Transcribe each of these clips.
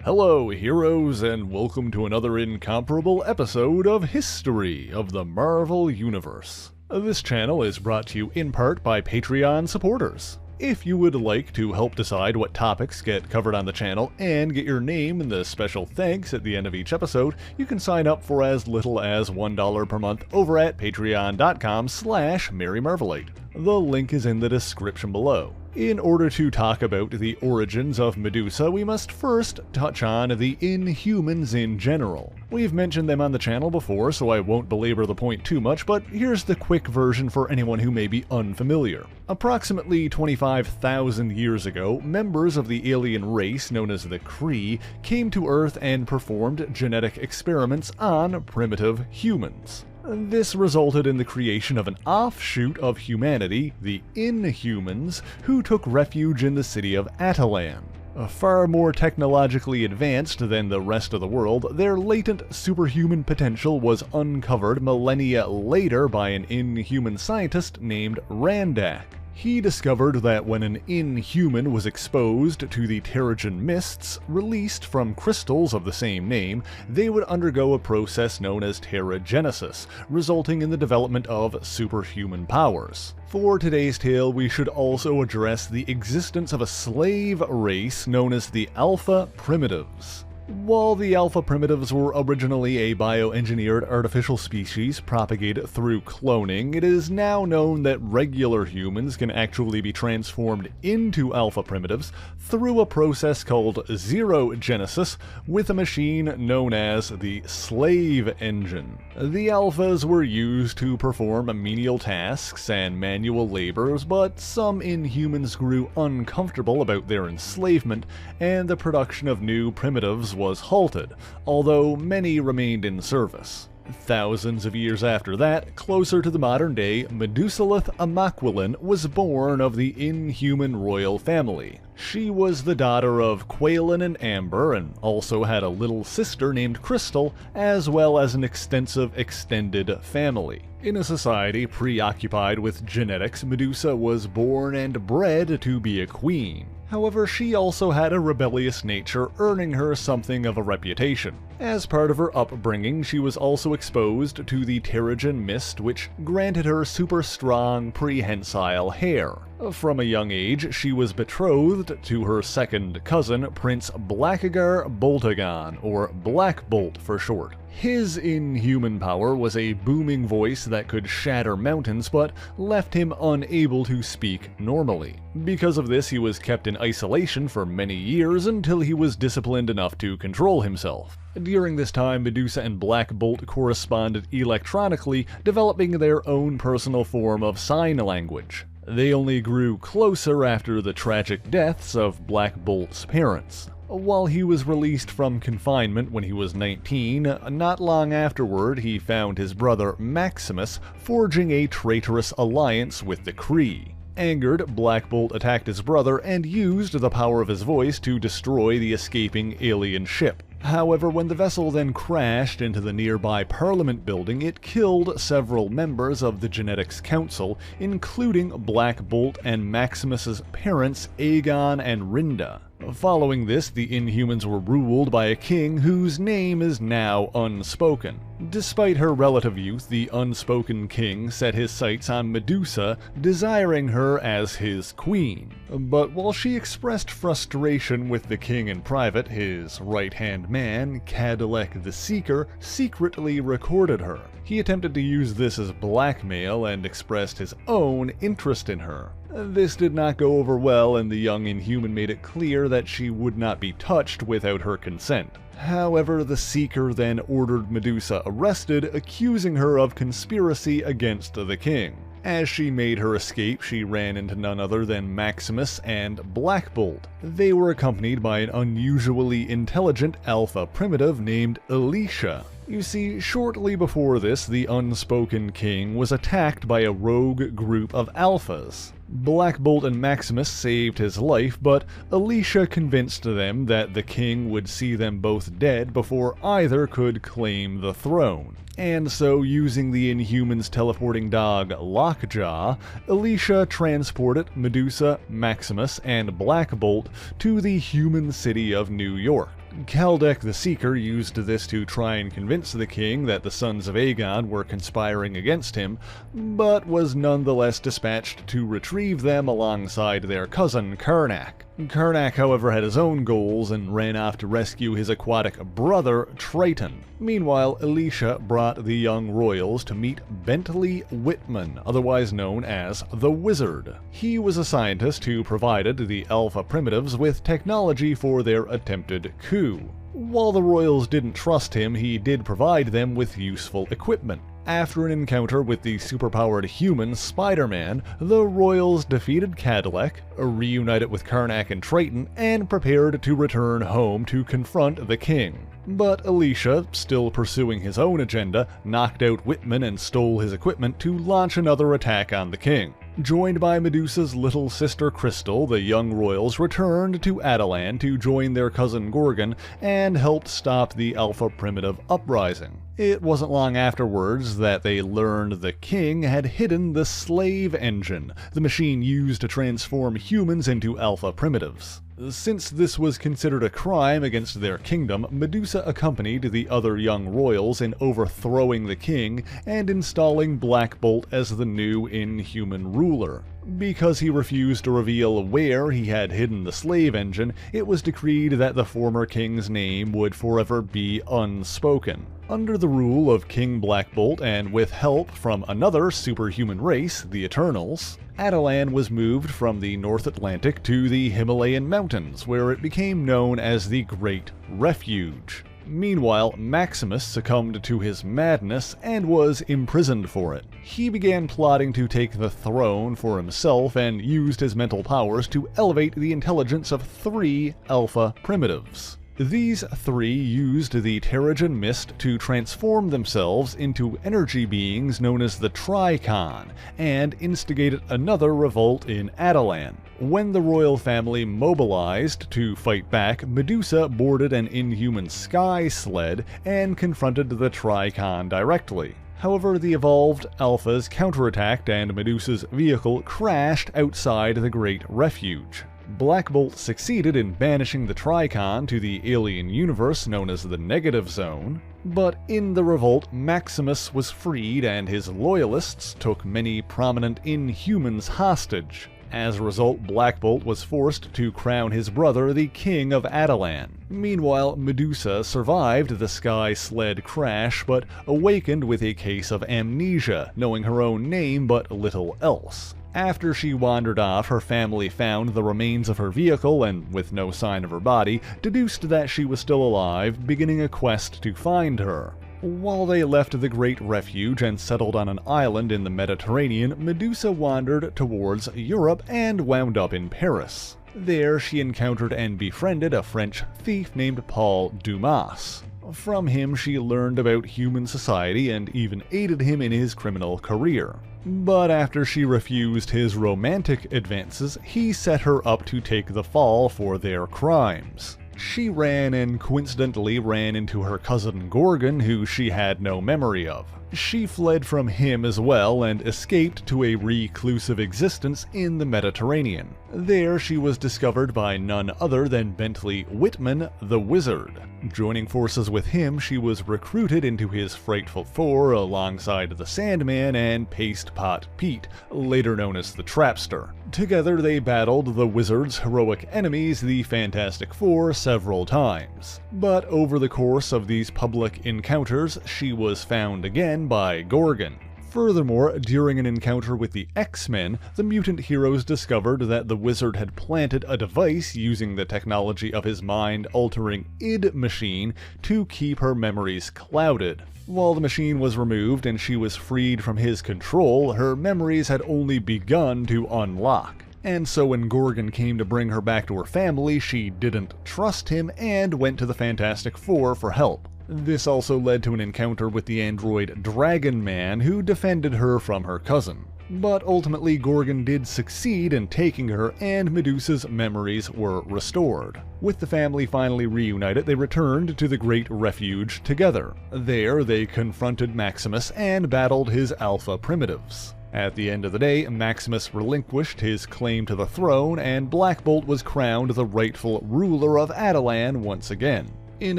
Hello, heroes, and welcome to another incomparable episode of History of the Marvel Universe. This channel is brought to you in part by Patreon supporters. If you would like to help decide what topics get covered on the channel and get your name in the special thanks at the end of each episode, you can sign up for as little as $1 per month over at patreon.com/MaryMarvelite. The link is in the description below. In order to talk about the origins of Medusa, we must first touch on the Inhumans in general. We've mentioned them on the channel before, so I won't belabor the point too much, but here's the quick version for anyone who may be unfamiliar. Approximately 25,000 years ago, members of the alien race known as the Kree came to Earth and performed genetic experiments on primitive humans. This resulted in the creation of an offshoot of humanity, the Inhumans, who took refuge in the city of Attilan. Far more technologically advanced than the rest of the world, their latent superhuman potential was uncovered millennia later by an Inhuman scientist named Randak. He discovered that when an Inhuman was exposed to the Terrigen mists released from crystals of the same name, they would undergo a process known as Terrigenesis, resulting in the development of superhuman powers. For today's tale, we should also address the existence of a slave race known as the Alpha Primitives. While the Alpha Primitives were originally a bioengineered artificial species propagated through cloning, it is now known that regular humans can actually be transformed into Alpha Primitives through a process called Zerogenesis with a machine known as the Slave Engine. The Alphas were used to perform menial tasks and manual labors, but some Inhumans grew uncomfortable about their enslavement, and the production of new primitives was halted, although many remained in service. Thousands of years after that, closer to the modern day, Medusalith Amaquilin was born of the Inhuman royal family. She was the daughter of Quailin and Amber, and also had a little sister named Crystal, as well as an extensive extended family. In a society preoccupied with genetics, Medusa was born and bred to be a queen. However, she also had a rebellious nature, earning her something of a reputation. As part of her upbringing, she was also exposed to the Terrigen mist, which granted her super strong, prehensile hair. From a young age, she was betrothed to her second cousin, Prince Blackagar Boltagon, or Black Bolt for short. His inhuman power was a booming voice that could shatter mountains, but left him unable to speak normally. Because of this, he was kept in isolation for many years until he was disciplined enough to control himself. During this time, Medusa and Black Bolt corresponded electronically, developing their own personal form of sign language. They only grew closer after the tragic deaths of Black Bolt's parents. While he was released from confinement when he was 19, not long afterward he found his brother Maximus forging a traitorous alliance with the Kree. Angered, Black Bolt attacked his brother and used the power of his voice to destroy the escaping alien ship. However, when the vessel then crashed into the nearby Parliament building, it killed several members of the Genetics Council, including Black Bolt and Maximus's parents Aegon and Rinda. Following this, the Inhumans were ruled by a king whose name is now unspoken. Despite her relative youth, the unspoken king set his sights on Medusa, desiring her as his queen. But while she expressed frustration with the king in private, his right-hand man, Cadillac the Seeker, secretly recorded her. He attempted to use this as blackmail and expressed his own interest in her. This did not go over well, and the young Inhuman made it clear that she would not be touched without her consent. However, the Seeker then ordered Medusa arrested, accusing her of conspiracy against the king. As she made her escape, she ran into none other than Maximus and Black Bolt. They were accompanied by an unusually intelligent alpha primitive named Alicia. You see, shortly before this, the unspoken king was attacked by a rogue group of alphas. Black Bolt and Maximus saved his life, but Alicia convinced them that the king would see them both dead before either could claim the throne. And so, using the Inhumans' teleporting dog Lockjaw, Alicia transported Medusa, Maximus, and Black Bolt to the human city of New York. Kaldek the Seeker used this to try and convince the king that the sons of Aegon were conspiring against him, but was nonetheless dispatched to retrieve them alongside their cousin Karnak. Karnak, however, had his own goals and ran off to rescue his aquatic brother, Triton. Meanwhile, Alicia brought the young royals to meet Bentley Whitman, otherwise known as the Wizard. He was a scientist who provided the Alpha Primitives with technology for their attempted coup. While the royals didn't trust him, he did provide them with useful equipment. After an encounter with the superpowered human Spider-Man, the royals defeated Cadillac, reunited with Karnak and Triton, and prepared to return home to confront the king. But Alicia, still pursuing his own agenda, knocked out Whitman and stole his equipment to launch another attack on the king. Joined by Medusa's little sister Crystal, the young royals returned to Attilan to join their cousin Gorgon and helped stop the Alpha Primitive uprising. It wasn't long afterwards that they learned the king had hidden the slave engine, the machine used to transform humans into Alpha Primitives. Since this was considered a crime against their kingdom, Medusa accompanied the other young royals in overthrowing the king and installing Black Bolt as the new Inhuman ruler. Because he refused to reveal where he had hidden the slave engine, it was decreed that the former king's name would forever be unspoken. Under the rule of King Black Bolt and with help from another superhuman race, the Eternals, Attilan was moved from the North Atlantic to the Himalayan mountains, where it became known as the Great Refuge. Meanwhile, Maximus succumbed to his madness and was imprisoned for it. He began plotting to take the throne for himself and used his mental powers to elevate the intelligence of 3 Alpha Primitives. These 3 used the Terrigen Mist to transform themselves into energy beings known as the Tricon, and instigated another revolt in Attilan. When the royal family mobilized to fight back, Medusa boarded an Inhuman sky sled and confronted the Tricon directly. However, the evolved Alphas counterattacked and Medusa's vehicle crashed outside the Great Refuge. Black Bolt succeeded in banishing the Tricon to the alien universe known as the Negative Zone, but in the revolt, Maximus was freed and his loyalists took many prominent Inhumans hostage. As a result, Black Bolt was forced to crown his brother the King of Attilan. Meanwhile, Medusa survived the sky sled crash but awakened with a case of amnesia, knowing her own name but little else. After she wandered off, her family found the remains of her vehicle and, with no sign of her body, deduced that she was still alive, beginning a quest to find her. While they left the Great Refuge and settled on an island in the Mediterranean, Medusa wandered towards Europe and wound up in Paris. There, she encountered and befriended a French thief named Paul Dumas. From him, she learned about human society and even aided him in his criminal career. But after she refused his romantic advances, he set her up to take the fall for their crimes. She ran and coincidentally ran into her cousin Gorgon, who she had no memory of. She fled from him as well and escaped to a reclusive existence in the Mediterranean. There she was discovered by none other than Bentley Whitman, the Wizard. Joining forces with him, she was recruited into his frightful Thor alongside the Sandman and Paste Pot Pete, later known as the Trapster. Together they battled the Wizard's heroic enemies, the Fantastic Four, several times. But over the course of these public encounters, she was found again by Gorgon. Furthermore, during an encounter with the X-Men, the mutant heroes discovered that the Wizard had planted a device using the technology of his mind-altering id machine to keep her memories clouded. While the machine was removed and she was freed from his control, her memories had only begun to unlock. And so when Gorgon came to bring her back to her family, she didn't trust him and went to the Fantastic Four for help. This also led to an encounter with the android Dragon Man, who defended her from her cousin. But ultimately, Gorgon did succeed in taking her, and Medusa's memories were restored. With the family finally reunited, they returned to the Great Refuge together. There, they confronted Maximus and battled his Alpha Primitives. At the end of the day, Maximus relinquished his claim to the throne, and Black Bolt was crowned the rightful ruler of Attilan once again. In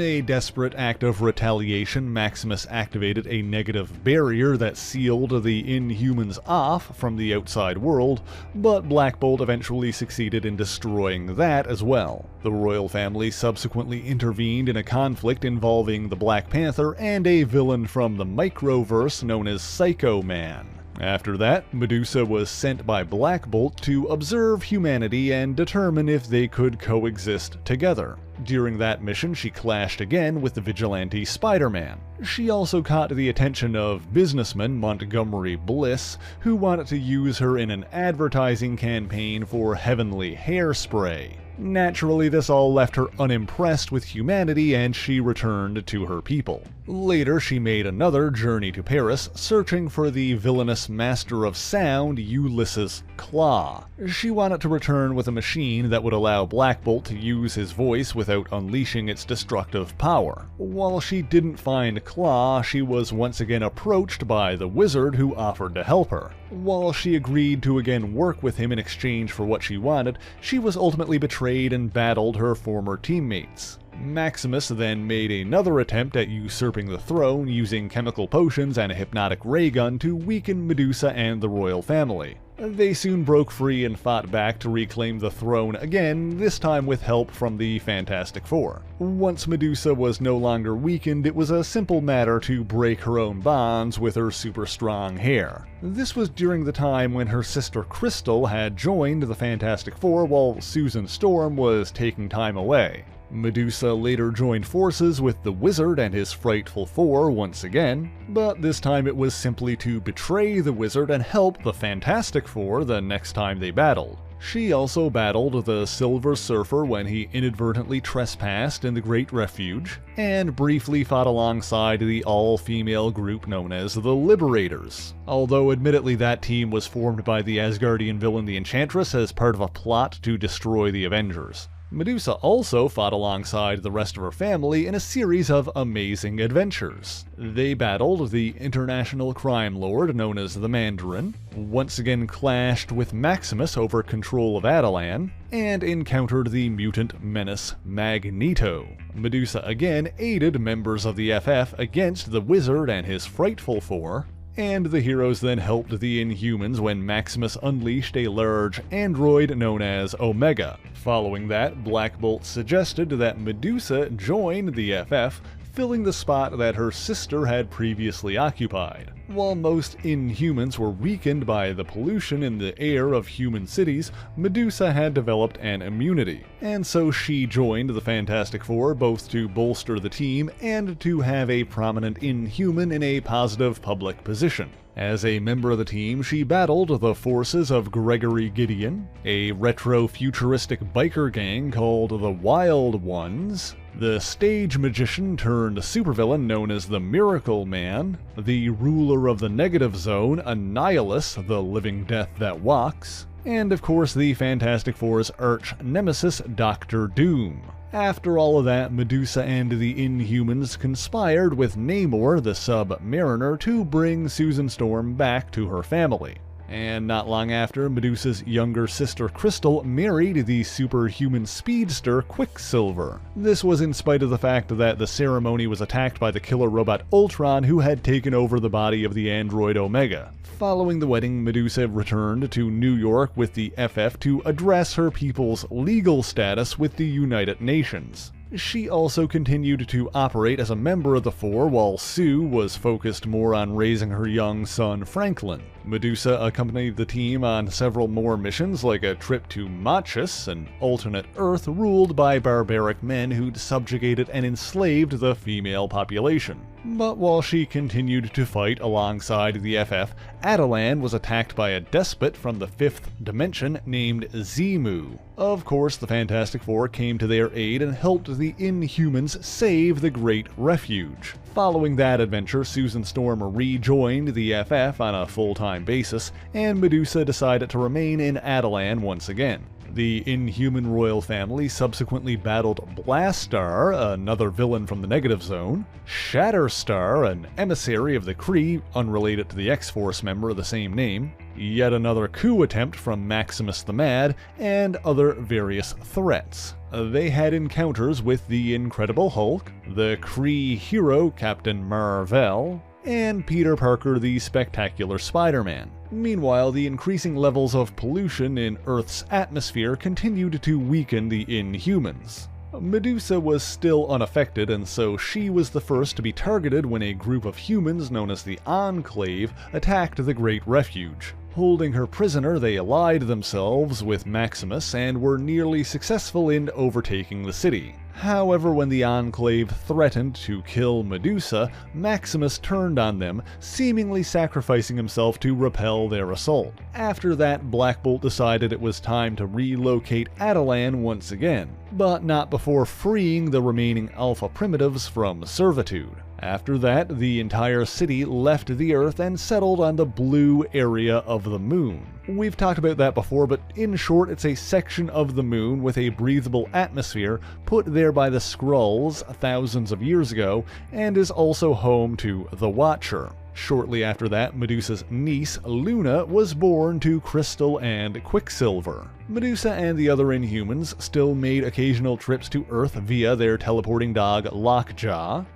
a desperate act of retaliation, Maximus activated a negative barrier that sealed the Inhumans off from the outside world, but Black Bolt eventually succeeded in destroying that as well. The royal family subsequently intervened in a conflict involving the Black Panther and a villain from the Microverse known as Psycho Man. After that, Medusa was sent by Black Bolt to observe humanity and determine if they could coexist together. During that mission, she clashed again with the vigilante Spider-Man. She also caught the attention of businessman Montgomery Bliss, who wanted to use her in an advertising campaign for Heavenly Hairspray. Naturally, this all left her unimpressed with humanity and she returned to her people. Later, she made another journey to Paris, searching for the villainous master of sound, Ulysses Claw. She wanted to return with a machine that would allow Black Bolt to use his voice without unleashing its destructive power. While she didn't find Claw, she was once again approached by the wizard who offered to help her. While she agreed to again work with him in exchange for what she wanted, she was ultimately betrayed and battled her former teammates. Maximus then made another attempt at usurping the throne using chemical potions and a hypnotic ray gun to weaken Medusa and the royal family. They soon broke free and fought back to reclaim the throne again, this time with help from the Fantastic Four. Once Medusa was no longer weakened, it was a simple matter to break her own bonds with her super strong hair. This was during the time when her sister Crystal had joined the Fantastic Four while Susan Storm was taking time away. Medusa later joined forces with the Wizard and his Frightful Four once again, but this time it was simply to betray the Wizard and help the Fantastic Four the next time they battled. She also battled the Silver Surfer when he inadvertently trespassed in the Great Refuge, and briefly fought alongside the all-female group known as the Liberators. Although admittedly that team was formed by the Asgardian villain the Enchantress as part of a plot to destroy the Avengers. Medusa also fought alongside the rest of her family in a series of amazing adventures. They battled the international crime lord known as the Mandarin, once again clashed with Maximus over control of Attilan, and encountered the mutant menace Magneto. Medusa again aided members of the FF against the Wizard and his Frightful Four, and the heroes then helped the Inhumans when Maximus unleashed a large android known as Omega. Following that, Black Bolt suggested that Medusa join the FF, filling the spot that her sister had previously occupied. While most Inhumans were weakened by the pollution in the air of human cities, Medusa had developed an immunity, and so she joined the Fantastic Four both to bolster the team and to have a prominent Inhuman in a positive public position. As a member of the team, she battled the forces of Gregory Gideon, a retro-futuristic biker gang called the Wild Ones, the stage magician turned supervillain known as the Miracle Man, the ruler of the Negative Zone, Annihilus, the living death that walks, and of course the Fantastic Four's arch-nemesis, Doctor Doom. After all of that, Medusa and the Inhumans conspired with Namor, the Sub-Mariner, to bring Susan Storm back to her family. And not long after, Medusa's younger sister Crystal married the superhuman speedster Quicksilver. This was in spite of the fact that the ceremony was attacked by the killer robot Ultron, who had taken over the body of the android Omega. Following the wedding, Medusa returned to New York with the FF to address her people's legal status with the United Nations. She also continued to operate as a member of the Four while Sue was focused more on raising her young son Franklin. Medusa accompanied the team on several more missions, like a trip to Machus, an alternate Earth ruled by barbaric men who'd subjugated and enslaved the female population. But while she continued to fight alongside the FF, Attilan was attacked by a despot from the fifth dimension named Zemu. Of course, the Fantastic Four came to their aid and helped the Inhumans save the Great Refuge. Following that adventure, Susan Storm rejoined the FF on a full-time basis, and Medusa decided to remain in Attilan once again. The Inhuman royal family subsequently battled Blastar, another villain from the Negative Zone, Shatterstar, an emissary of the Kree unrelated to the X-Force member of the same name, yet another coup attempt from Maximus the Mad, and other various threats. They had encounters with the Incredible Hulk, the Kree hero Captain Marvel, and Peter Parker the Spectacular Spider-Man. Meanwhile, the increasing levels of pollution in Earth's atmosphere continued to weaken the Inhumans. Medusa was still unaffected, and so she was the first to be targeted when a group of humans known as the Enclave attacked the Great Refuge. Holding her prisoner, they allied themselves with Maximus and were nearly successful in overtaking the city. However, when the Enclave threatened to kill Medusa, Maximus turned on them, seemingly sacrificing himself to repel their assault. After that, Black Bolt decided it was time to relocate Attilan once again, but not before freeing the remaining Alpha Primitives from servitude. After that, the entire city left the Earth and settled on the blue area of the Moon. We've talked about that before, but in short, it's a section of the Moon with a breathable atmosphere put there by the Skrulls thousands of years ago, and is also home to the Watcher. Shortly after that, Medusa's niece, Luna, was born to Crystal and Quicksilver. Medusa and the other Inhumans still made occasional trips to Earth via their teleporting dog, Lockjaw,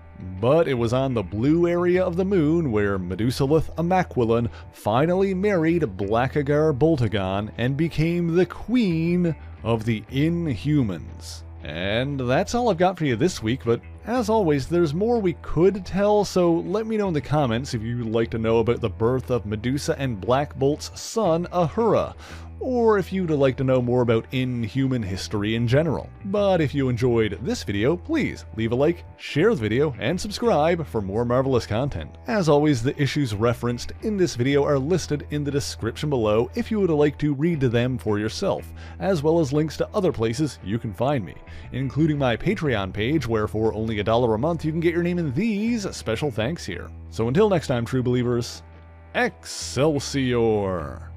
but it was on the blue area of the Moon where Medusalith Amaquilon finally married Blackagar Boltagon and became the queen of the Inhumans. And that's all I've got for you this week, but as always, there's more we could tell, so let me know in the comments if you'd like to know about the birth of Medusa and Black Bolt's son, Ahura, or if you'd like to know more about Inhuman history in general. But if you enjoyed this video, please leave a like, share the video, and subscribe for more marvelous content. As always, the issues referenced in this video are listed in the description below if you would like to read them for yourself, as well as links to other places you can find me, including my Patreon page where for only $1 a month you can get your name in these special thanks here. So until next time, true believers, Excelsior!